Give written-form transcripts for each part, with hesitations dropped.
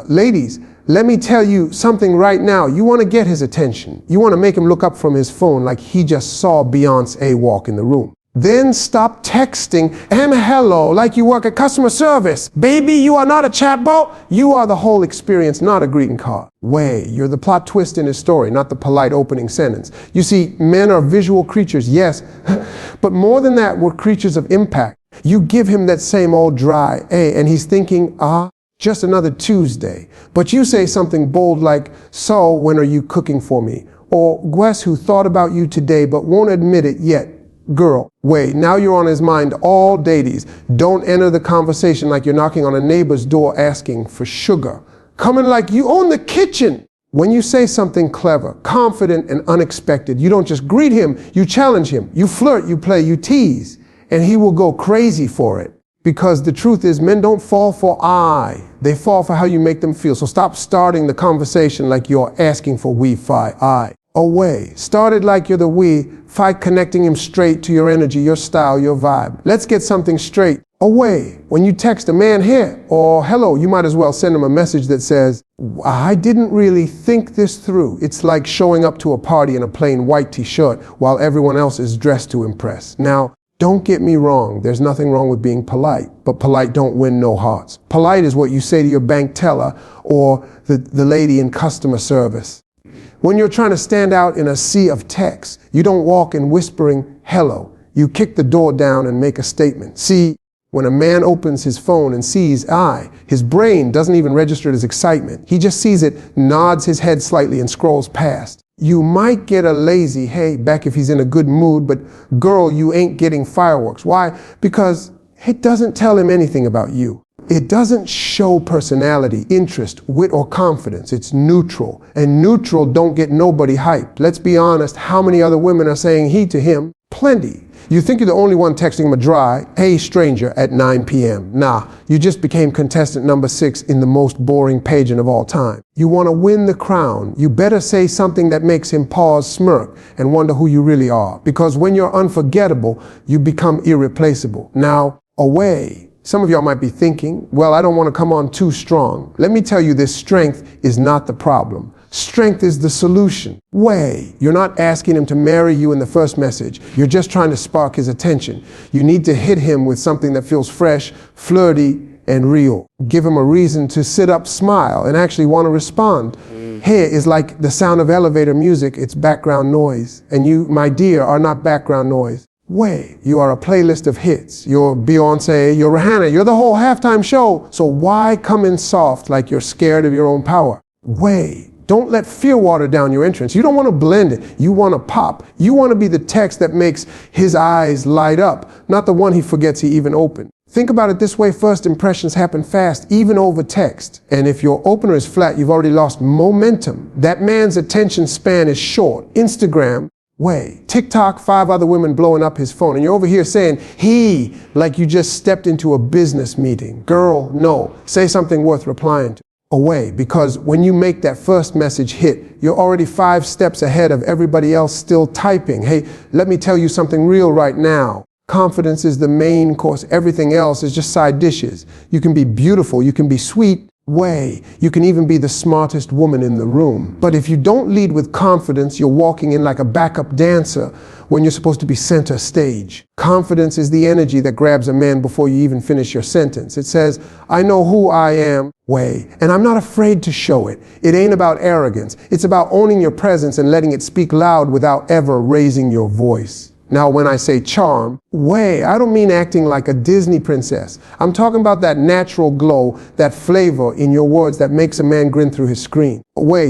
Ladies, let me tell you something right now. You want to get his attention. You want to make him look up from his phone like he just saw Beyonce walk in the room. Then stop texting and hello like you work at customer service. Baby, you are not a chatbot. You are the whole experience, not a greeting card. You're the plot twist in his story, not the polite opening sentence. You see, men are visual creatures, yes, but more than that, we're creatures of impact. You give him that same old dry A and he's thinking, just another Tuesday. But you say something bold like, so when are you cooking for me? Or Guess who thought about you today but won't admit it yet. Girl, now you're on his mind all days. Don't enter the conversation like you're knocking on a neighbor's door asking for sugar. Coming like you own the kitchen. When you say something clever, confident, and unexpected, you don't just greet him, you challenge him. You flirt, you play, you tease. And he will go crazy for it. Because the truth is, men don't fall for I. They fall for how you make them feel. So stop starting the conversation like you're asking for I. Started like you're the fi connecting him straight to your energy, your style, your vibe. Let's get something straight. When you text a man here or hello, you might as well send him a message that says, I didn't really think this through. It's like showing up to a party in a plain white t-shirt while everyone else is dressed to impress. Now, don't get me wrong, there's nothing wrong with being polite, but polite don't win no hearts. Polite is what you say to your bank teller or the lady in customer service. When you're trying to stand out in a sea of text, you don't walk in whispering hello. You kick the door down and make a statement. See, when a man opens his phone and sees I, his brain doesn't even register it as excitement. He just sees it, nods his head slightly and scrolls past. You might get a lazy hey back if he's in a good mood, but girl, you ain't getting fireworks. Why? Because it doesn't tell him anything about you. It doesn't show personality, interest, wit, or confidence. It's neutral. And neutral don't get nobody hyped. Let's be honest, how many other women are saying he to him? Plenty. You think you're the only one texting him a dry, hey stranger, at 9 p.m. Nah, you just became contestant number 6 in the most boring pageant of all time. You want to win the crown. You better say something that makes him pause, smirk, and wonder who you really are. Because when you're unforgettable, you become irreplaceable. Now, Some of y'all might be thinking, well, I don't want to come on too strong. Let me tell you, this strength is not the problem. Strength is the solution. You're not asking him to marry you in the first message. You're just trying to spark his attention. You need to hit him with something that feels fresh, flirty, and real. Give him a reason to sit up, smile, and actually want to respond. Here is like the sound of elevator music. It's background noise. And you, my dear, are not background noise. You are a playlist of hits. You're Beyonce, you're Rihanna, you're the whole halftime show. So why come in soft like you're scared of your own power? Don't let fear water down your entrance. You don't want to blend it. You want to pop. You want to be the text that makes his eyes light up, not the one he forgets he even opened. Think about it this way, first impressions happen fast, even over text. And if your opener is flat, you've already lost momentum. That man's attention span is short. Instagram, TikTok, 5 other women blowing up his phone. And you're over here saying, he, like you just stepped into a business meeting. Girl, no. Say something worth replying to. Because when you make that first message hit, you're already 5 steps ahead of everybody else still typing. Hey, let me tell you something real right now. Confidence is the main course. Everything else is just side dishes. You can be beautiful. You can be sweet. You can even be the smartest woman in the room. But if you don't lead with confidence, you're walking in like a backup dancer when you're supposed to be center stage. Confidence is the energy that grabs a man before you even finish your sentence. It says, I know who I am, and I'm not afraid to show it. It ain't about arrogance. It's about owning your presence and letting it speak loud without ever raising your voice. Now, when I say charm, I don't mean acting like a Disney princess. I'm talking about that natural glow, that flavor in your words that makes a man grin through his screen.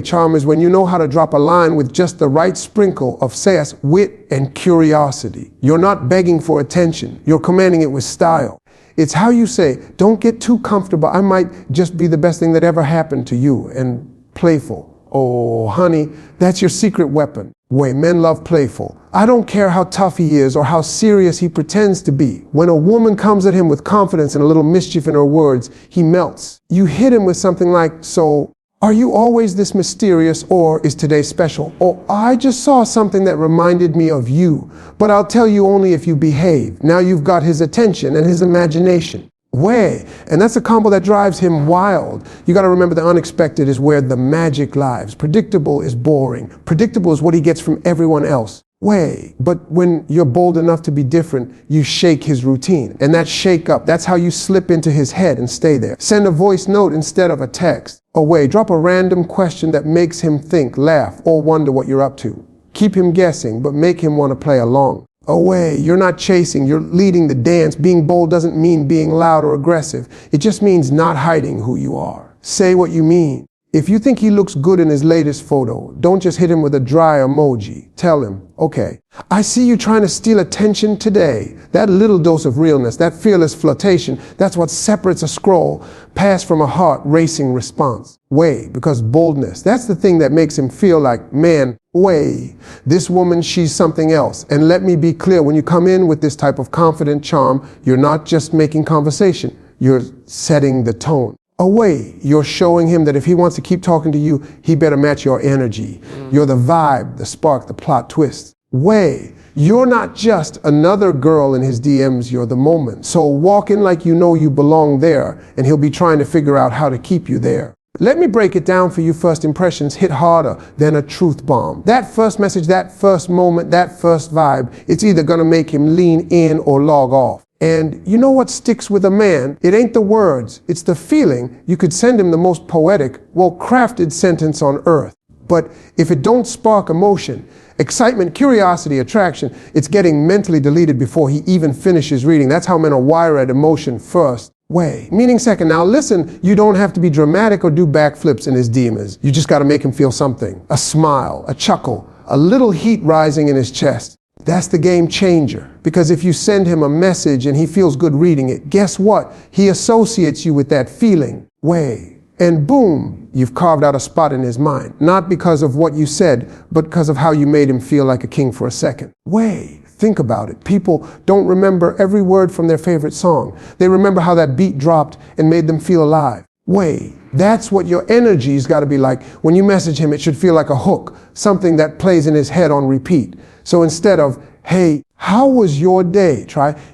Charm is when you know how to drop a line with just the right sprinkle of sass, wit, and curiosity. You're not begging for attention. You're commanding it with style. It's how you say, don't get too comfortable. I might just be the best thing that ever happened to you. And playful. Oh, honey, that's your secret weapon. Men love playful. I don't care how tough he is or how serious he pretends to be. When a woman comes at him with confidence and a little mischief in her words, he melts. You hit him with something like, so, are you always this mysterious, or is today special? Or I just saw something that reminded me of you, but I'll tell you only if you behave. Now you've got his attention and his imagination. Way. And that's a combo that drives him wild. You got to remember the unexpected is where the magic lies. Predictable is boring. Predictable is what he gets from everyone else. Way. But when you're bold enough to be different, you shake his routine. And that shake up, that's how you slip into his head and stay there. Send a voice note instead of a text. Away. Drop a random question that makes him think, laugh, or wonder what you're up to. Keep him guessing, but make him want to play along. Away. You're not chasing, you're leading the dance. Being bold doesn't mean being loud or aggressive. It just means not hiding who you are. Say what you mean. If you think he looks good in his latest photo, don't just hit him with a dry emoji. Tell him, okay, I see you trying to steal attention today. That little dose of realness, that fearless flirtation, that's what separates a scroll past from a heart racing response. Way, because boldness, that's the thing that makes him feel like, man, way, this woman, she's something else. And let me be clear, when you come in with this type of confident charm, you're not just making conversation, you're setting the tone. Away, you're showing him that if he wants to keep talking to you, he better match your energy. You're the vibe, the spark, the plot twist. Way, you're not just another girl in his DMs, you're the moment. So walk in like you know you belong there, and he'll be trying to figure out how to keep you there. Let me break it down for you. First impressions hit harder than a truth bomb. That first message, that first moment, that first vibe, it's either gonna make him lean in or log off. And you know what sticks with a man? It ain't the words, it's the feeling. You could send him the most poetic, well-crafted sentence on earth. But if it don't spark emotion, excitement, curiosity, attraction, it's getting mentally deleted before he even finishes reading. That's how men are wired at emotion first. Way. Meaning second. Now listen, you don't have to be dramatic or do backflips in his DMs. You just got to make him feel something. A smile, a chuckle, a little heat rising in his chest. That's the game changer. Because if you send him a message and he feels good reading it, guess what? He associates you with that feeling. Way. And boom, you've carved out a spot in his mind. Not because of what you said, but because of how you made him feel like a king for a second. Way. Think about it. People don't remember every word from their favorite song. They remember how that beat dropped and made them feel alive. Way. That's what your energy's got to be like. When you message him, it should feel like a hook, something that plays in his head on repeat. So instead of, hey, how was your day?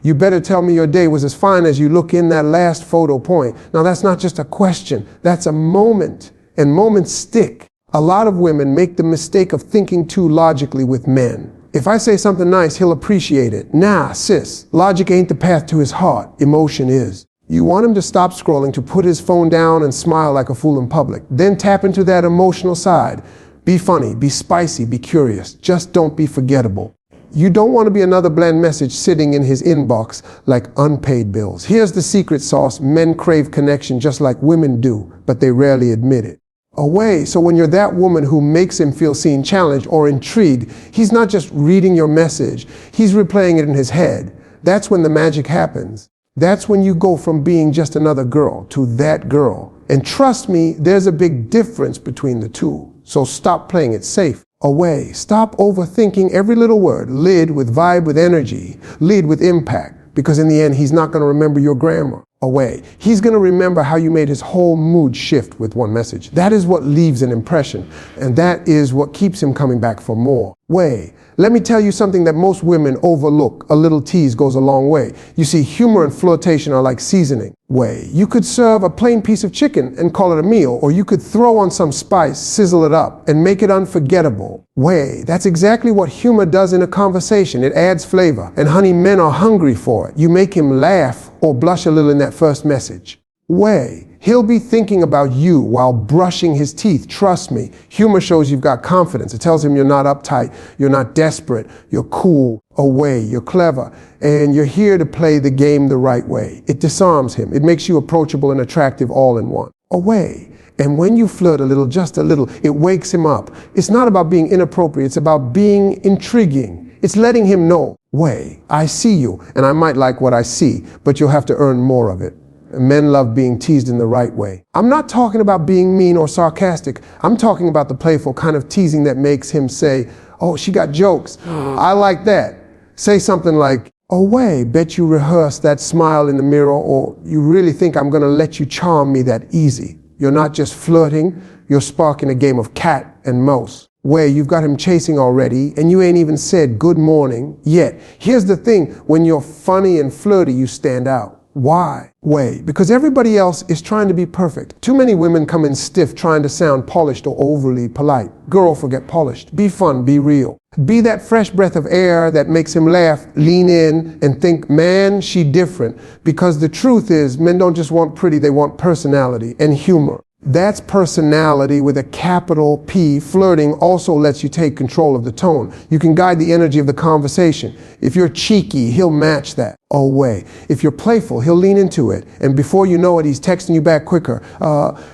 You better tell me your day was as fine as you look in that last photo point. Now that's not just a question, that's a moment. And moments stick. A lot of women make the mistake of thinking too logically with men. If I say something nice, he'll appreciate it. Nah, sis, logic ain't the path to his heart, emotion is. You want him to stop scrolling, to put his phone down and smile like a fool in public. Then tap into that emotional side. Be funny, be spicy, be curious. Just don't be forgettable. You don't want to be another bland message sitting in his inbox like unpaid bills. Here's the secret sauce. Men crave connection just like women do, but they rarely admit it. Away. So when you're that woman who makes him feel seen, challenged, or intrigued, he's not just reading your message, he's replaying it in his head. That's when the magic happens. That's when you go from being just another girl to that girl. And trust me, there's a big difference between the two. So stop playing it safe. Away. Stop overthinking every little word. Lead with vibe, with energy. Lead with impact. Because in the end, he's not going to remember your grammar. Away. He's going to remember how you made his whole mood shift with one message. That is what leaves an impression. And that is what keeps him coming back for more. Way. Let me tell you something that most women overlook. A little tease goes a long way. You see, humor and flirtation are like seasoning. Way. You could serve a plain piece of chicken and call it a meal, or you could throw on some spice, sizzle it up, and make it unforgettable. Way. That's exactly what humor does in a conversation. It adds flavor. And honey, men are hungry for it. You make him laugh or blush a little in that first message. Way. He'll be thinking about you while brushing his teeth. Trust me. Humor shows you've got confidence. It tells him you're not uptight, you're not desperate, you're cool, away, you're clever, and you're here to play the game the right way. It disarms him. It makes you approachable and attractive all in one. Away. And when you flirt a little, just a little, it wakes him up. It's not about being inappropriate. It's about being intriguing. It's letting him know, way, I see you, and I might like what I see, but you'll have to earn more of it. Men love being teased in the right way. I'm not talking about being mean or sarcastic. I'm talking about the playful kind of teasing that makes him say, oh, she got jokes. I like that. Say something like, oh, way, bet you rehearsed that smile in the mirror, or you really think I'm going to let you charm me that easy. You're not just flirting, you're sparking a game of cat and mouse. Where you've got him chasing already, and you ain't even said good morning yet. Here's the thing, when you're funny and flirty, you stand out. Why? Way. Because everybody else is trying to be perfect. Too many women come in stiff trying to sound polished or overly polite. Girl, forget polished. Be fun, be real. Be that fresh breath of air that makes him laugh, lean in and think, man, she different. Because the truth is, men don't just want pretty, they want personality and humor. That's personality with a capital P. Flirting also lets you take control of the tone. You can guide the energy of the conversation. If you're cheeky, he'll match that. Oh, way. If you're playful, he'll lean into it. And before you know it, he's texting you back quicker,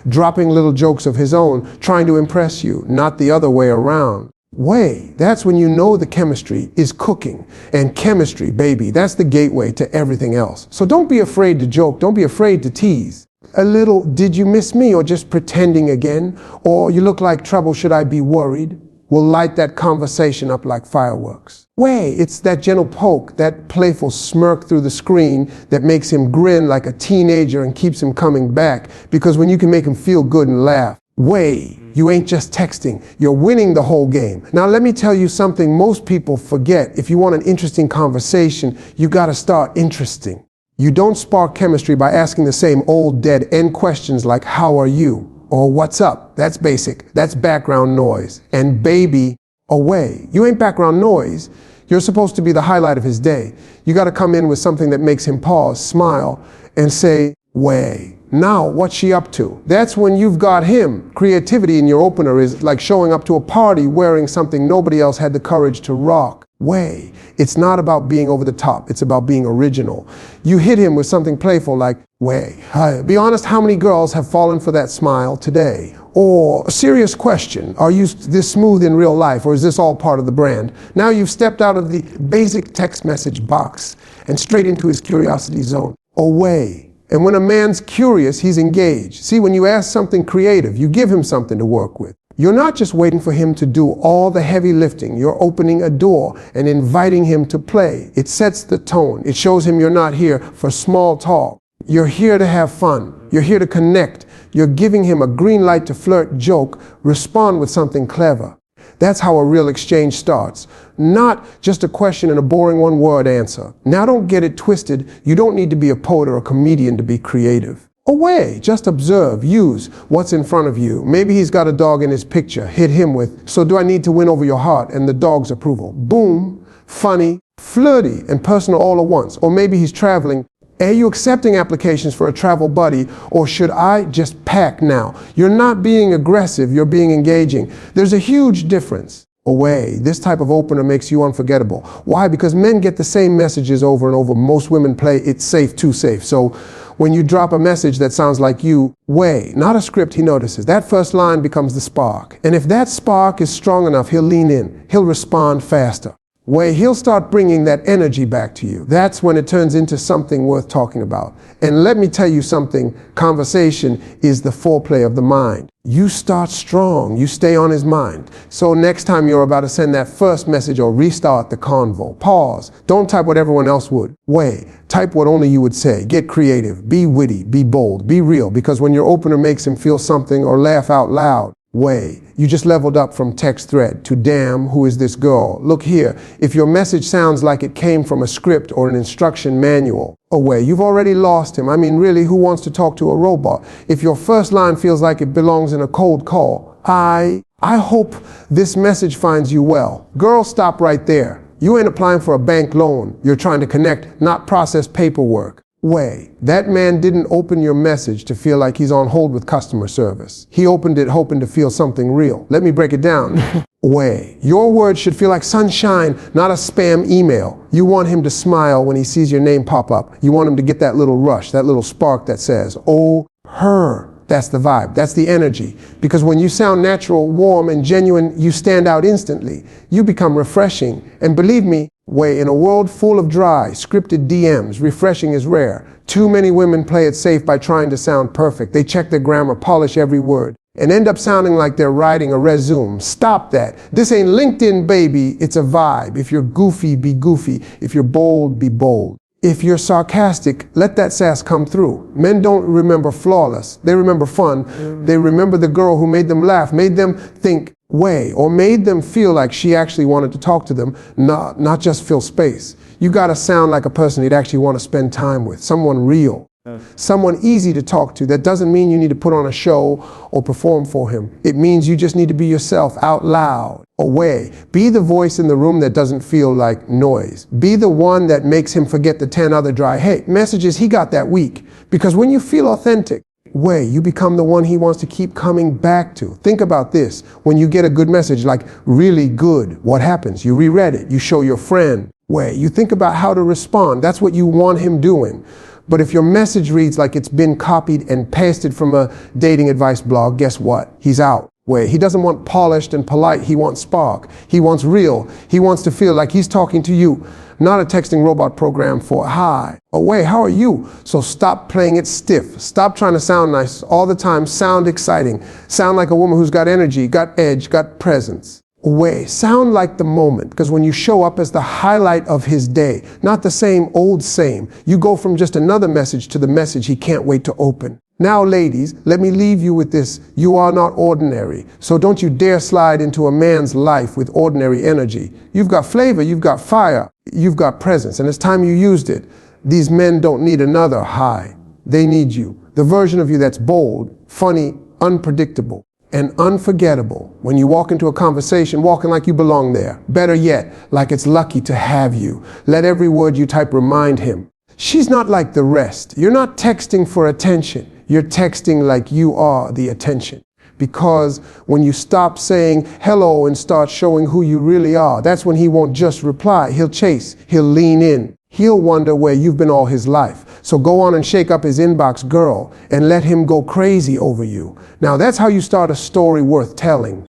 dropping little jokes of his own, trying to impress you, not the other way around. Way. That's when you know the chemistry is cooking. And chemistry, baby, that's the gateway to everything else. So don't be afraid to joke. Don't be afraid to tease. A little, did you miss me, or just pretending again? Or you look like trouble, should I be worried? Will light that conversation up like fireworks. Way, it's that gentle poke, that playful smirk through the screen that makes him grin like a teenager and keeps him coming back, because when you can make him feel good and laugh. Way, you ain't just texting, you're winning the whole game. Now let me tell you something most people forget. If you want an interesting conversation, you gotta start interesting. You don't spark chemistry by asking the same old dead-end questions like, how are you? Or what's up? That's basic. That's background noise. And baby, away. You ain't background noise. You're supposed to be the highlight of his day. You got to come in with something that makes him pause, smile, and say, way. Now, what's she up to? That's when you've got him. Creativity in your opener is like showing up to a party wearing something nobody else had the courage to rock. Way. It's not about being over the top. It's about being original. You hit him with something playful like, way. Be honest, how many girls have fallen for that smile today? Or a serious question, are you this smooth in real life, or is this all part of the brand? Now you've stepped out of the basic text message box and straight into his curiosity zone. Away. And when a man's curious, he's engaged. See, when you ask something creative, you give him something to work with. You're not just waiting for him to do all the heavy lifting. You're opening a door and inviting him to play. It sets the tone. It shows him you're not here for small talk. You're here to have fun. You're here to connect. You're giving him a green light to flirt, joke, respond with something clever. That's how a real exchange starts. Not just a question and a boring one-word answer. Now don't get it twisted. You don't need to be a poet or a comedian to be creative. Away, just observe, use what's in front of you. Maybe he's got a dog in his picture. Hit him with, so do I need to win over your heart and the dog's approval? Boom, funny, flirty, and personal all at once. Or maybe he's traveling. Are you accepting applications for a travel buddy, or should I just pack now? You're not being aggressive, you're being engaging. There's a huge difference. Away, this type of opener makes you unforgettable. Why? Because men get the same messages over and over. Most women play it's safe, too safe. So when you drop a message that sounds like you, way, not a script, he notices. That first line becomes the spark. And if that spark is strong enough, he'll lean in. He'll respond faster. Way, he'll start bringing that energy back to you. That's when it turns into something worth talking about. And let me tell you something, conversation is the foreplay of the mind. You start strong, you stay on his mind. So next time you're about to send that first message or restart the convo, pause. Don't type what everyone else would. Way, type what only you would say. Get creative, be witty, be bold, be real. Because when your opener makes him feel something or laugh out loud, way, you just leveled up from text thread to damn, who is this girl? Look here, if your message sounds like it came from a script or an instruction manual, away, you've already lost him. I mean, really, who wants to talk to a robot? If your first line feels like it belongs in a cold call, I hope this message finds you well. Girl, stop right there. You ain't applying for a bank loan. You're trying to connect, not process paperwork. Way, that man didn't open your message to feel like he's on hold with customer service. He opened it hoping to feel something real. Let me break it down. Way, your words should feel like sunshine, not a spam email. You want him to smile when he sees your name pop up. You want him to get that little rush, that little spark that says, oh, her. That's the vibe. That's the energy. Because when you sound natural, warm, and genuine, you stand out instantly. You become refreshing. And believe me, way, in a world full of dry, scripted DMs, refreshing is rare. Too many women play it safe by trying to sound perfect. They check their grammar, polish every word, and end up sounding like they're writing a resume. Stop that. This ain't LinkedIn, baby. It's a vibe. If you're goofy, be goofy. If you're bold, be bold. If you're sarcastic, let that sass come through. Men don't remember flawless. They remember fun. They remember the girl who made them laugh, made them think, way, or made them feel like she actually wanted to talk to them, not just fill space. You gotta sound like a person he'd actually want to spend time with, someone real. Someone easy to talk to. That doesn't mean you need to put on a show or perform for him. It means you just need to be yourself out loud, away. Be the voice in the room that doesn't feel like noise. Be the one that makes him forget the 10 other dry messages he got that week. Because when you feel authentic, you become the one he wants to keep coming back to. Think about this. When you get a good message, like really good, what happens? You reread it. You show your friend. You think about how to respond. That's what you want him doing. But if your message reads like it's been copied and pasted from a dating advice blog, guess what? He's out. He doesn't want polished and polite. He wants spark. He wants real. He wants to feel like he's talking to you, not a texting robot program for hi. How are you? So stop playing it stiff. Stop trying to sound nice all the time. Sound exciting. Sound like a woman who's got energy, got edge, got presence. Sound like the moment, because when you show up as the highlight of his day, not the same old same, you go from just another message to the message he can't wait to open. Now, ladies, let me leave you with this. You are not ordinary, so don't you dare slide into a man's life with ordinary energy. You've got flavor, you've got fire, you've got presence, and it's time you used it. These men don't need another high. They need you, the version of you that's bold, funny, unpredictable, and unforgettable. When you walk into a conversation, walking like you belong there. Better yet, like it's lucky to have you. Let every word you type remind him. She's not like the rest. You're not texting for attention. You're texting like you are the attention. Because when you stop saying hello and start showing who you really are, that's when he won't just reply. He'll chase. He'll lean in. He'll wonder where you've been all his life. So go on and shake up his inbox, girl, and let him go crazy over you. Now that's how you start a story worth telling.